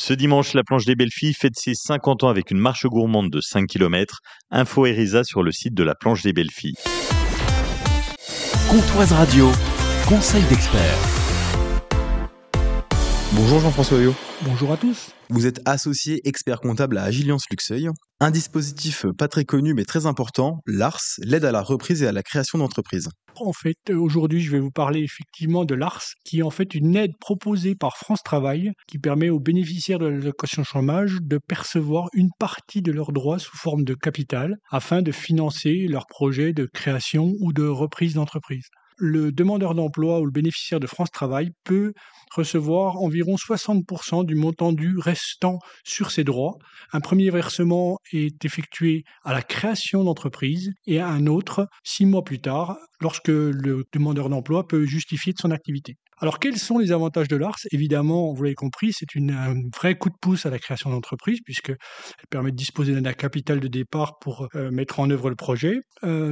Ce dimanche, la planche des belles filles fête ses 50 ans avec une marche gourmande de 5 km. Info Erisa sur le site de la planche des belles filles. Comptoise Radio, conseil d'experts. Bonjour Jean-François Huyot. Bonjour à tous. Vous êtes associé expert comptable à Agiliance Luxeuil. Un dispositif pas très connu mais très important, l'ARS, l'aide à la reprise et à la création d'entreprises. En fait, aujourd'hui, je vais vous parler effectivement de l'ARS, qui est en fait une aide proposée par France Travail, qui permet aux bénéficiaires de l'allocation chômage de percevoir une partie de leurs droits sous forme de capital, afin de financer leurs projets de création ou de reprise d'entreprise. Le demandeur d'emploi ou le bénéficiaire de France Travail peut recevoir environ 60% du montant dû restant sur ses droits. Un premier versement est effectué à la création d'entreprise et un autre 6 mois plus tard, lorsque le demandeur d'emploi peut justifier de son activité. Alors, quels sont les avantages de l'ARS ? Évidemment, vous l'avez compris, c'est un vrai coup de pouce à la création d'entreprise, puisqu'elle permet de disposer d'un capital de départ pour mettre en œuvre le projet.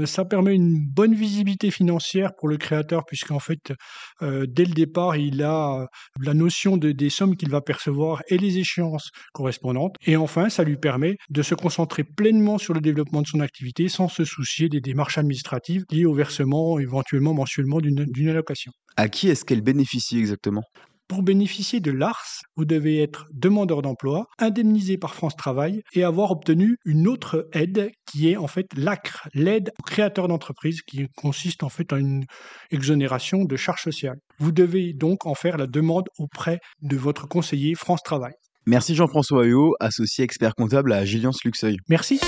Ça permet une bonne visibilité financière pour le créateur, puisqu'en fait, dès le départ, il a la notion des sommes qu'il va percevoir et les échéances correspondantes. Et enfin, ça lui permet de se concentrer pleinement sur le développement de son activité sans se soucier des démarches administratives liées au versement, éventuellement mensuellement, d'une allocation. À qui est-ce qu'elle bénéficie exactement ? Pour bénéficier de l'ARS, vous devez être demandeur d'emploi, indemnisé par France Travail et avoir obtenu une autre aide qui est en fait l'ACRE, l'aide aux créateurs d'entreprise, qui consiste en fait en une exonération de charges sociales. Vous devez donc en faire la demande auprès de votre conseiller France Travail. Merci Jean-François Huyot, associé expert comptable à Agiliance Luxeuil. Merci.